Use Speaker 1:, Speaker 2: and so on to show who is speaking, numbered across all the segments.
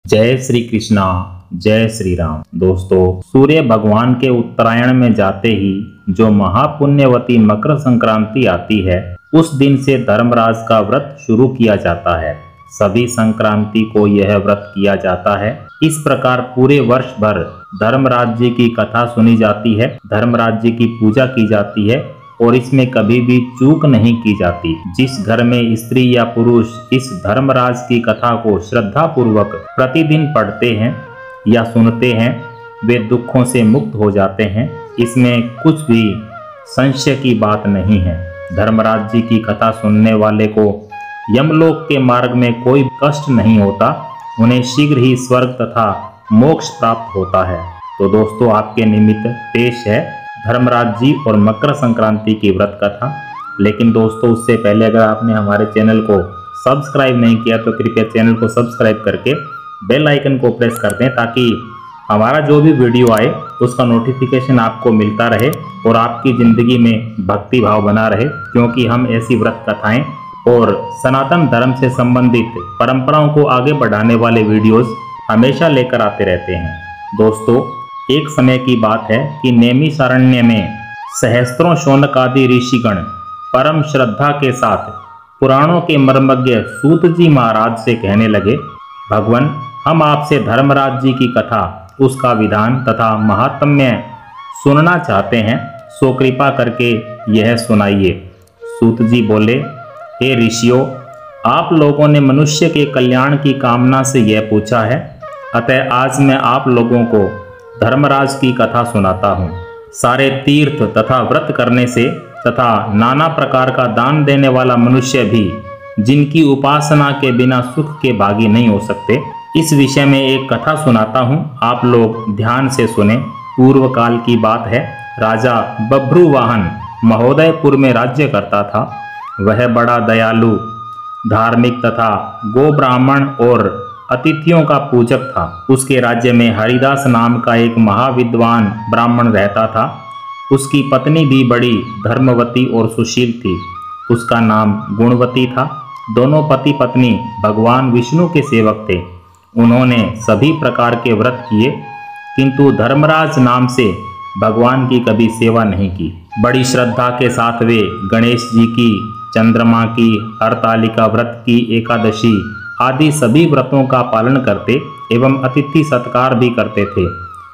Speaker 1: जय श्री कृष्णा, जय श्री राम। दोस्तों, सूर्य भगवान के उत्तरायण में जाते ही जो महापुण्यवती मकर संक्रांति आती है, उस दिन से धर्मराज का व्रत शुरू किया जाता है। सभी संक्रांति को यह व्रत किया जाता है। इस प्रकार पूरे वर्ष भर धर्मराज जी की कथा सुनी जाती है, धर्मराज जी की पूजा की जाती है और इसमें कभी भी चूक नहीं की जाती। जिस घर में स्त्री या पुरुष इस धर्मराज की कथा को श्रद्धा पूर्वक प्रतिदिन पढ़ते हैं या सुनते हैं, वे दुखों से मुक्त हो जाते हैं। इसमें कुछ भी संशय की बात नहीं है। धर्मराज जी की कथा सुनने वाले को यमलोक के मार्ग में कोई कष्ट नहीं होता, उन्हें शीघ्र ही स्वर्ग तथा मोक्ष प्राप्त होता है। तो दोस्तों, आपके निमित्त पेश है धर्मराज जी और मकर संक्रांति की व्रत कथा। लेकिन दोस्तों, उससे पहले अगर आपने हमारे चैनल को सब्सक्राइब नहीं किया तो कृपया चैनल को सब्सक्राइब करके बेल आइकन को प्रेस कर दें, ताकि हमारा जो भी वीडियो आए उसका नोटिफिकेशन आपको मिलता रहे और आपकी ज़िंदगी में भक्ति भाव बना रहे। क्योंकि हम ऐसी व्रत कथाएं और सनातन धर्म से संबंधित परंपराओं को आगे बढ़ाने वाले वीडियोस हमेशा लेकर आते रहते हैं। दोस्तों, एक समय की बात है कि नैमिषारण्य में सहस्त्रों शौनक आदि ऋषिगण परम श्रद्धा के साथ पुराणों के मर्मज्ञ सूत जी महाराज से कहने लगे, भगवान, हम आपसे धर्मराज जी की कथा, उसका विधान तथा महात्म्य सुनना चाहते हैं, सो कृपा करके यह सुनाइए। सूत जी बोले, हे ऋषियों, आप लोगों ने मनुष्य के कल्याण की कामना से यह पूछा है, अतः आज मैं आप लोगों को धर्मराज की कथा सुनाता हूँ। सारे तीर्थ तथा व्रत करने से तथा नाना प्रकार का दान देने वाला मनुष्य भी जिनकी उपासना के बिना सुख के भागी नहीं हो सकते, इस विषय में एक कथा सुनाता हूँ, आप लोग ध्यान से सुने। पूर्व काल की बात है। राजा बभ्रुवाहन महोदयपुर में राज्य करता था। वह बड़ा दयालु, धार्मिक तथा गो ब्राह्मण और अतिथियों का पूजक था। उसके राज्य में हरिदास नाम का एक महाविद्वान ब्राह्मण रहता था। उसकी पत्नी भी बड़ी धर्मवती और सुशील थी। उसका नाम गुणवती था। दोनों पति पत्नी भगवान विष्णु के सेवक थे। उन्होंने सभी प्रकार के व्रत किए, किंतु धर्मराज नाम से भगवान की कभी सेवा नहीं की। बड़ी श्रद्धा के साथ वे गणेश जी की, चंद्रमा की, हरतालिका व्रत की, एकादशी आदि सभी व्रतों का पालन करते एवं अतिथि सत्कार भी करते थे।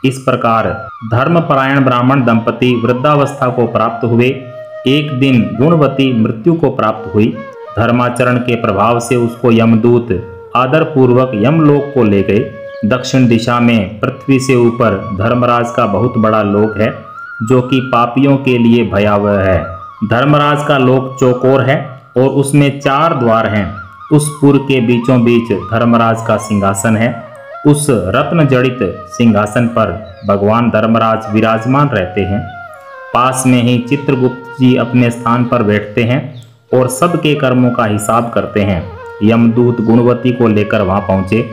Speaker 1: इस प्रकार धर्मपरायण ब्राह्मण दंपति वृद्धावस्था को प्राप्त हुए। एक दिन गुणवती मृत्यु को प्राप्त हुई। धर्माचरण के प्रभाव से उसको यमदूत आदर पूर्वक यमलोक को ले गए। दक्षिण दिशा में पृथ्वी से ऊपर धर्मराज का बहुत बड़ा लोक है, जो कि पापियों के लिए भयावह है। धर्मराज का लोक चौकोर है और उसमें 4 द्वार हैं। उस पुर के बीचों बीच धर्मराज का सिंहासन है। उस रत्न जड़ित सिंहासन पर भगवान धर्मराज विराजमान रहते हैं। पास में ही चित्रगुप्त जी अपने स्थान पर बैठते हैं और सबके कर्मों का हिसाब करते हैं। यमदूत गुणवती को लेकर वहां पहुंचे।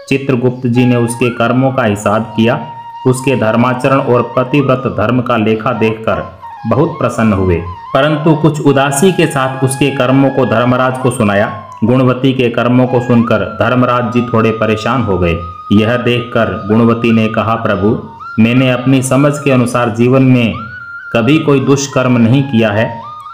Speaker 1: चित्रगुप्त जी ने उसके कर्मों का हिसाब किया। उसके धर्माचरण और पतिव्रत धर्म का लेखा देखकर बहुत प्रसन्न हुए, परंतु कुछ उदासी के साथ उसके कर्मों को धर्मराज को सुनाया। गुणवती के कर्मों को सुनकर धर्मराज जी थोड़े परेशान हो गए। यह देखकर गुणवती ने कहा, प्रभु, मैंने अपनी समझ के अनुसार जीवन में कभी कोई दुष्कर्म नहीं किया है,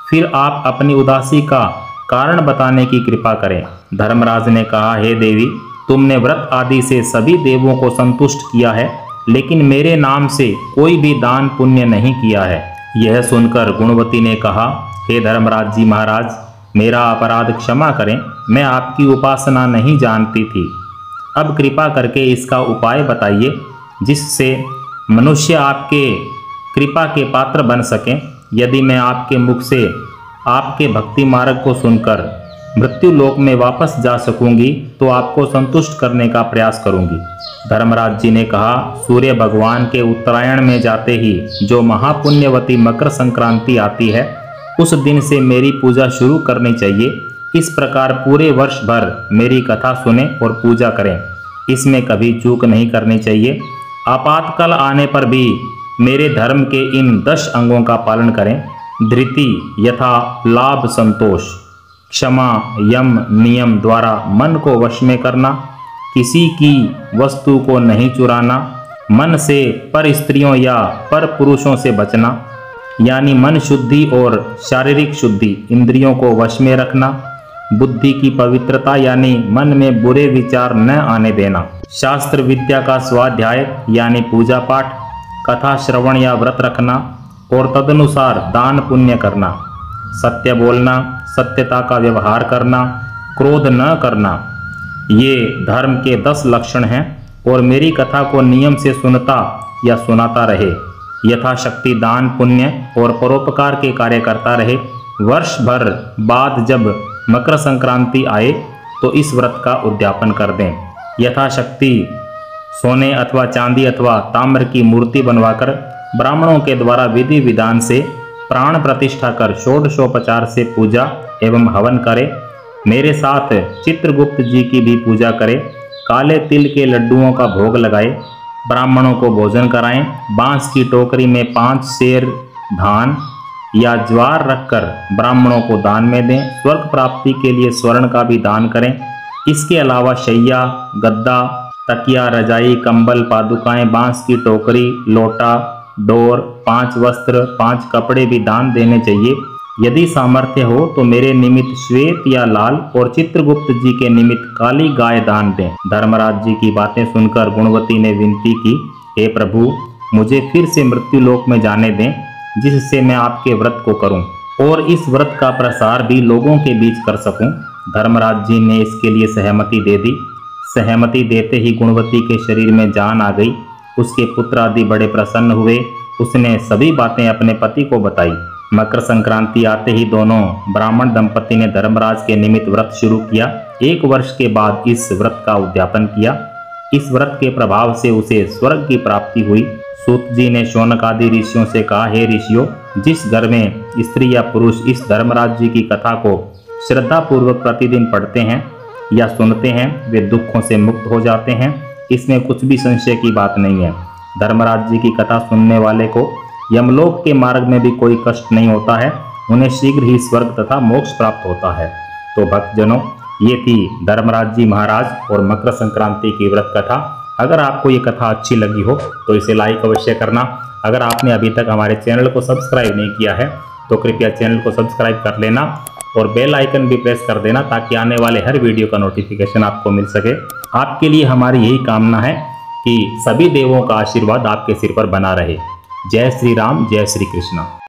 Speaker 1: फिर आप अपनी उदासी का कारण बताने की कृपा करें। धर्मराज ने कहा, हे देवी, तुमने व्रत आदि से सभी देवों को संतुष्ट किया है, लेकिन मेरे नाम से कोई भी दान पुण्य नहीं किया है। यह सुनकर गुणवती ने कहा, हे धर्मराज जी महाराज, मेरा अपराध क्षमा करें, मैं आपकी उपासना नहीं जानती थी। अब कृपा करके इसका उपाय बताइए, जिससे मनुष्य आपके कृपा के पात्र बन सकें। यदि मैं आपके मुख से आपके भक्ति मार्ग को सुनकर मृत्यु लोक में वापस जा सकूंगी तो आपको संतुष्ट करने का प्रयास करूंगी। धर्मराज जी ने कहा, सूर्य भगवान के उत्तरायण में जाते ही जो महापुण्यवती मकर संक्रांति आती है, उस दिन से मेरी पूजा शुरू करनी चाहिए। इस प्रकार पूरे वर्ष भर मेरी कथा सुने और पूजा करें। इसमें कभी चूक नहीं करनी चाहिए। आपातकाल आने पर भी मेरे धर्म के इन 10 अंगों का पालन करें। धृति यथा लाभ संतोष, क्षमा, यम नियम द्वारा मन को वश में करना, किसी की वस्तु को नहीं चुराना, मन से पर स्त्रियों या पर पुरुषों से बचना, यानी मन शुद्धि और शारीरिक शुद्धि, इंद्रियों को वश में रखना, बुद्धि की पवित्रता यानी मन में बुरे विचार न आने देना, शास्त्र विद्या का स्वाध्याय यानी पूजा पाठ, कथा श्रवण या व्रत रखना और तदनुसार दान पुण्य करना, सत्य बोलना, सत्यता का व्यवहार करना, क्रोध न करना, ये धर्म के 10 लक्षण हैं। और मेरी कथा को नियम से सुनता या सुनाता रहे, यथाशक्ति दान पुण्य और परोपकार के कार्य करता रहे। वर्ष भर बाद जब मकर संक्रांति आए तो इस व्रत का उद्यापन कर दें। यथाशक्ति सोने अथवा चांदी अथवा ताम्र की मूर्ति बनवाकर ब्राह्मणों के द्वारा विधि विधान से प्राण प्रतिष्ठा कर षोडशोपचार से पूजा एवं हवन करें। मेरे साथ चित्रगुप्त जी की भी पूजा करें। काले तिल के लड्डुओं का भोग लगाए, ब्राह्मणों को भोजन कराएं। बांस की टोकरी में 5 सेर धान या ज्वार रखकर ब्राह्मणों को दान में दें। स्वर्ग प्राप्ति के लिए स्वर्ण का भी दान करें। इसके अलावा शैया, गद्दा, तकिया, रजाई, कंबल, पादुकाएं, बांस की टोकरी, लोटा, डोर, 5 वस्त्र, 5 कपड़े भी दान देने चाहिए। यदि सामर्थ्य हो तो मेरे निमित्त श्वेत या लाल और चित्रगुप्त जी के निमित्त काली गाय दान दें। धर्मराज जी की बातें सुनकर गुणवती ने विनती की, हे प्रभु, मुझे फिर से मृत्युलोक में जाने दें, जिससे मैं आपके व्रत को करूं और इस व्रत का प्रसार भी लोगों के बीच कर सकूं। धर्मराज जी ने इसके लिए सहमति दे दी। सहमति देते ही गुणवती के शरीर में जान आ गई। उसके पुत्र आदि बड़े प्रसन्न हुए। उसने सभी बातें अपने पति को बताई। मकर संक्रांति आते ही दोनों ब्राह्मण दंपति ने धर्मराज के निमित्त व्रत शुरू किया। 1 वर्ष के बाद इस व्रत का उद्यापन किया। इस व्रत के प्रभाव से उसे स्वर्ग की प्राप्ति हुई। सूत जी ने शौनक आदि ऋषियों से कहा, हे ऋषियों, जिस घर में स्त्री या पुरुष इस धर्मराज जी की कथा को श्रद्धा पूर्वक प्रतिदिन पढ़ते हैं या सुनते हैं, वे दुखों से मुक्त हो जाते हैं। इसमें कुछ भी संशय की बात नहीं है। धर्मराज जी की कथा सुनने वाले को यमलोक के मार्ग में भी कोई कष्ट नहीं होता है। उन्हें शीघ्र ही स्वर्ग तथा मोक्ष प्राप्त होता है। तो भक्तजनों, ये थी धर्मराज जी महाराज और मकर संक्रांति की व्रत कथा। अगर आपको ये कथा अच्छी लगी हो तो इसे लाइक अवश्य करना। अगर आपने अभी तक हमारे चैनल को सब्सक्राइब नहीं किया है तो कृपया चैनल को सब्सक्राइब कर लेना और बेल आइकन भी प्रेस कर देना, ताकि आने वाले हर वीडियो का नोटिफिकेशन आपको मिल सके। आपके लिए हमारी यही कामना है कि सभी देवों का आशीर्वाद आपके सिर पर बना रहे। जय श्री राम, जय श्री कृष्ण।